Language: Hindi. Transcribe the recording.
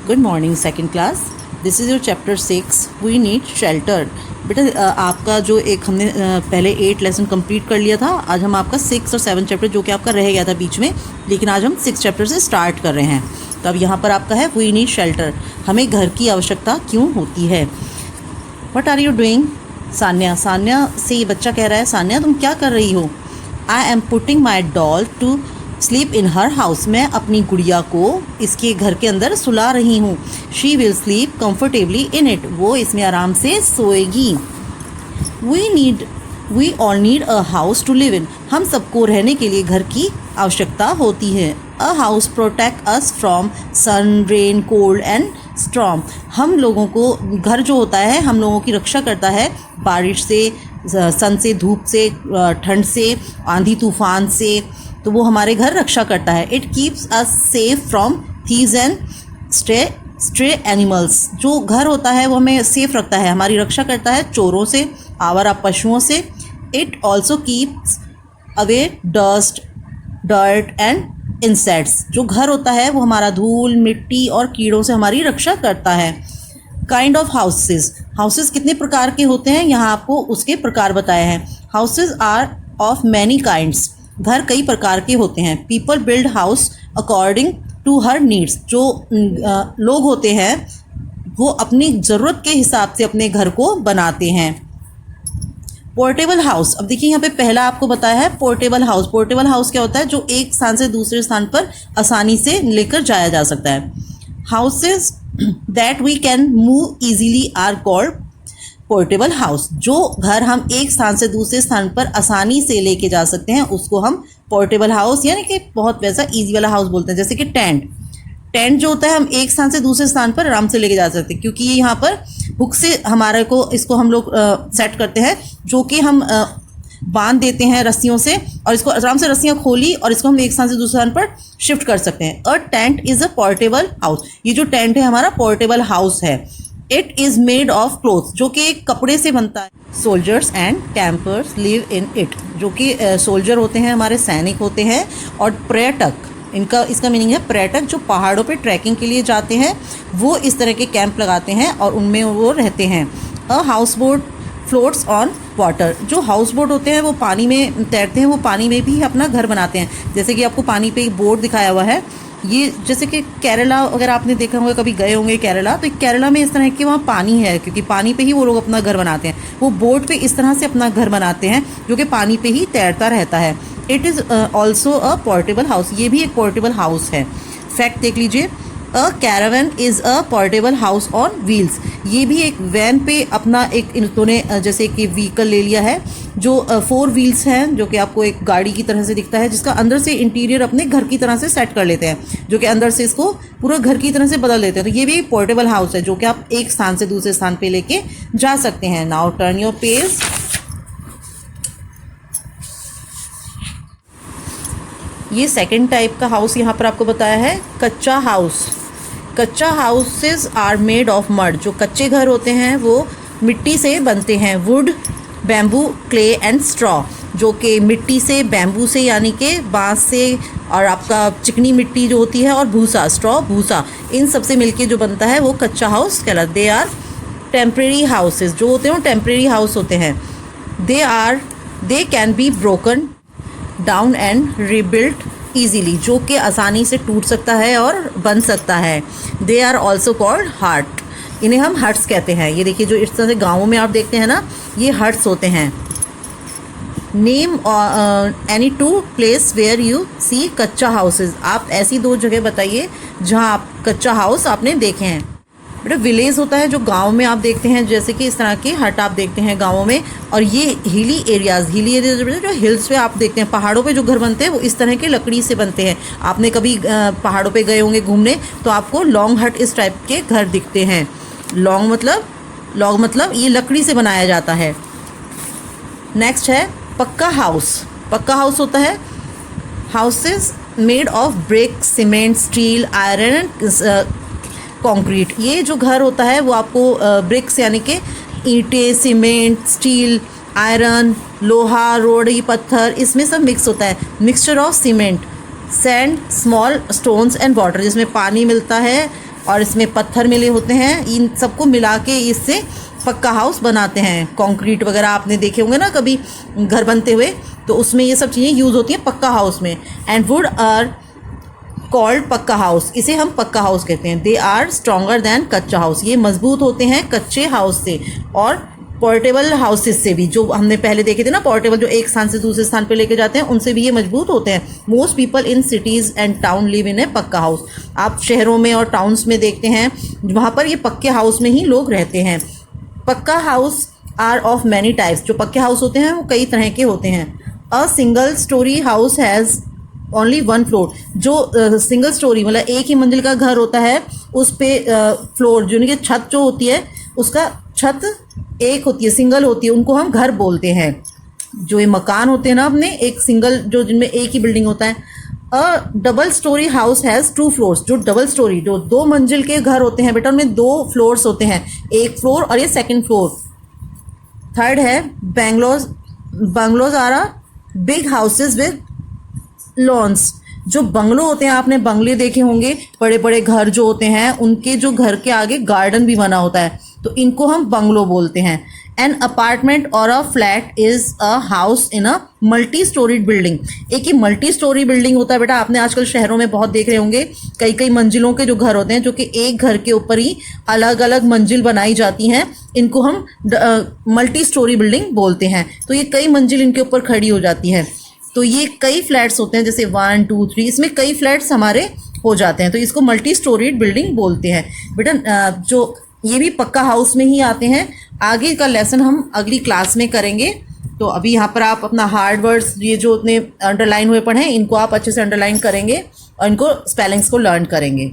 Good morning second class. This is your chapter 6 we need shelter. बेटा आपका जो एक हमने पहले 8 लेसन कंप्लीट कर लिया था। आज हम आपका 6 और 7 चैप्टर जो कि आपका रह गया था बीच में, लेकिन आज हम 6 चैप्टर से स्टार्ट कर रहे हैं। तो अब यहाँ पर आपका है वी नीड शेल्टर, हमें घर की आवश्यकता क्यों होती है। What are you doing? Sanya से ये बच्चा कह रहा है, सान्या तुम क्या कर रही हो? I am putting my doll to sleep in her house. मैं अपनी गुड़िया को इसके घर के अंदर सुला रही हूँ। She will sleep comfortably in it. वो इसमें आराम से सोएगी। We all need a house to live in. हम सबको रहने के लिए घर की आवश्यकता होती है। A house protect us from sun, rain, cold and storm. हम लोगों को घर जो होता है हम लोगों की रक्षा करता है बारिश से, सन से, धूप से, ठंड से, आंधी तूफान से। तो वो हमारे घर रक्षा करता है। It keeps us safe from thieves and stray animals. जो घर होता है वो हमें सेफ रखता है, हमारी रक्षा करता है चोरों से, आवारा पशुओं से। It also keeps away dust, dirt and insects. जो घर होता है वो हमारा धूल, मिट्टी और कीड़ों से हमारी रक्षा करता है। काइंड ऑफ हाउसेस कितने प्रकार के होते हैं, यहाँ आपको उसके प्रकार बताए हैं। Houses are of many kinds. घर कई प्रकार के होते हैं। People build house according to her needs. जो लोग होते हैं वो अपनी ज़रूरत के हिसाब से अपने घर को बनाते हैं। पोर्टेबल हाउस, अब देखिए यहाँ पे पहला आपको बताया है पोर्टेबल हाउस। पोर्टेबल हाउस क्या होता है? जो एक स्थान से दूसरे स्थान पर आसानी से लेकर जाया जा सकता है। Houses that we can move easily are called portable house. जो घर हम एक स्थान से दूसरे स्थान पर आसानी से लेके जा सकते हैं उसको हम पोर्टेबल हाउस यानी कि बहुत वैसा इजी वाला हाउस बोलते हैं। जैसे कि टेंट जो होता है हम एक स्थान से दूसरे स्थान पर आराम से लेके जा सकते हैं, क्योंकि ये यहाँ पर हुक से हमारे को इसको हम लोग सेट करते हैं, जो कि हम बांध देते हैं रस्सियों से, और इसको आराम से रस्सियाँ खोली और इसको हम एक स्थान से दूसरे स्थान पर शिफ्ट कर सकते हैं। A tent is a portable house. ये जो टेंट है हमारा पोर्टेबल हाउस है। It is made of cloth, जो कि कपड़े से बनता है। Soldiers and campers live in it. जो कि सोल्जर होते हैं हमारे सैनिक होते हैं, और पर्यटक, इसका मीनिंग है पर्यटक जो पहाड़ों पे ट्रैकिंग के लिए जाते हैं वो इस तरह के कैंप लगाते हैं और उनमें वो रहते हैं। A house boat floats on water. जो हाउस बोट होते हैं वो पानी में तैरते हैं, वो पानी में भी अपना घर बनाते हैं। जैसे कि आपको पानी पे एक बोट दिखाया हुआ है, ये जैसे कि केरला अगर आपने देखा होगा, कभी गए होंगे केरला, तो केरला में इस तरह के वहाँ पानी है, क्योंकि पानी पे ही वो लोग अपना घर बनाते हैं। वो बोट पे इस तरह से अपना घर बनाते हैं जो कि पानी पे ही तैरता रहता है। It is also a portable house. ये भी एक पोर्टेबल हाउस है। फैक्ट देख लीजिए, a caravan is a portable house on wheels. ये भी एक वैन पे अपना एक इन्होंने जैसे कि व्हीकल ले लिया है, जो 4 व्हील्स हैं, जो कि आपको एक गाड़ी की तरह से दिखता है, जिसका अंदर से इंटीरियर अपने घर की तरह से सेट कर लेते हैं, जो कि अंदर से इसको पूरा घर की तरह से बदल देते हैं। तो ये भी एक पोर्टेबल हाउस है जो कि आप एक स्थान से दूसरे स्थान पे लेके जा सकते हैं। Now turn your page. ये सेकंड टाइप का हाउस यहाँ पर आपको बताया है, kachcha house. Kachcha houses are made of mud. जो कच्चे घर होते हैं वो मिट्टी से बनते हैं। Would, bamboo, clay and straw. जो कि मिट्टी से, बैम्बू से यानी कि बांस से, और आपका चिकनी मिट्टी जो होती है, और भूसा, स्ट्रॉ, भूसा, इन सब से मिलके जो बनता है वो कच्चा हाउस कहलाता है। They are temporary houses. जो होते हैं वो टेम्परेरी हाउस होते हैं। They can be broken down and rebuilt easily. जो कि आसानी से टूट सकता है और बन सकता है। दे आर ऑल्सो कॉल्ड हट। इन्हें हम हट्स कहते हैं। ये देखिए, जो इस तरह से गाँवों में आप देखते हैं ना, ये हट्स होते हैं। Name any 2 place where you see kaccha houses. आप ऐसी 2 जगह बताइए जहाँ आप कच्चा हाउस आपने देखे हैं। बेटा विलेज होता है जो गांव में आप देखते हैं, जैसे कि इस तरह के हट आप देखते हैं गांवों में। और ये हिली एरियाज़ जो हिल्स पे आप देखते हैं, पहाड़ों पे जो घर बनते हैं वो इस तरह के लकड़ी से बनते हैं। आपने कभी पहाड़ों पे गए होंगे घूमने, तो आपको लॉन्ग हट इस टाइप के घर दिखते हैं। लॉन्ग मतलब ये लकड़ी से बनाया जाता है। नेक्स्ट है पक्का हाउस। पक्का हाउस होता है houses made of brick, cement, steel, iron, concrete. ये जो घर होता है वो आपको ब्रिक्स यानी कि ईंटें, सीमेंट, स्टील, आयरन, लोहा, रोड़ी, पत्थर, इसमें सब मिक्स होता है। Mixture of cement, sand, small stones and water, जिसमें पानी मिलता है, और इसमें पत्थर मिले होते हैं, इन सबको मिला के इससे पक्का हाउस बनाते हैं। कंक्रीट वगैरह आपने देखे होंगे ना कभी घर बनते हुए, तो उसमें ये सब चीज़ें यूज़ होती हैं पक्का हाउस में। एंड वुड आर कॉल्ड पक्का हाउस, इसे हम पक्का हाउस कहते हैं। दे आर स्ट्रॉन्गर दैन कच्चा हाउस, ये मजबूत होते हैं कच्चे हाउस से और पोर्टेबल हाउसेस से भी, जो हमने पहले देखे थे ना पोर्टेबल, जो एक स्थान से दूसरे स्थान पे लेके जाते हैं, उनसे भी ये मजबूत होते हैं। Most people in cities and town live in a pakka house, आप शहरों में और टाउन्स में देखते हैं वहाँ पर ये पक्के हाउस में ही लोग रहते हैं। Pucca house are of many types, जो पक्के हाउस होते हैं वो कई तरह के होते हैं। A single storey house has only one floor, जो सिंगल स्टोरी मतलब एक ही मंजिल का घर होता है, उस पे फ्लोर जो उनकी छत जो होती है उसका छत एक होती है, सिंगल होती है, उनको हम घर बोलते हैं। जो ये मकान होते हैं ना अपने एक सिंगल, जो जिनमें एक ही बिल्डिंग होता है। अ double storey house has to floors, जो डबल स्टोरी जो दो मंजिल के घर होते हैं बेटा, उनमें दो फ्लोर्स होते हैं, एक फ्लोर और ये सेकंड फ्लोर। थर्ड है bungalows are a big houses with lawns, जो बंगलो होते हैं, आपने बंगले देखे होंगे, बड़े बड़े घर जो होते हैं उनके जो घर के आगे गार्डन भी बना होता है, तो इनको हम बंगलो बोलते हैं। एन अपार्टमेंट और a flat is a house in a multi storeyed building, एक ही मल्टी स्टोरी बिल्डिंग होता है बेटा, आपने आजकल शहरों में बहुत देख रहे होंगे, कई कई मंजिलों के जो घर होते हैं, जो कि एक घर के ऊपर ही अलग अलग मंजिल बनाई जाती हैं, इनको हम मल्टी स्टोरी बिल्डिंग बोलते हैं। तो ये कई मंजिल इनके ऊपर खड़ी हो जाती है, तो ये कई फ्लैट्स होते हैं, जैसे 1 2 3, इसमें कई फ्लैट्स हमारे हो जाते हैं, तो इसको मल्टी स्टोरीड बिल्डिंग बोलते हैं बेटा। जो ये भी पक्का हाउस में ही आते हैं। आगे का लेसन हम अगली क्लास में करेंगे। तो अभी यहाँ पर आप अपना हार्ड वर्ड्स, ये जो अपने अंडरलाइन हुए पढ़े हैं, इनको आप अच्छे से अंडरलाइन करेंगे और इनको स्पेलिंग्स को लर्न करेंगे।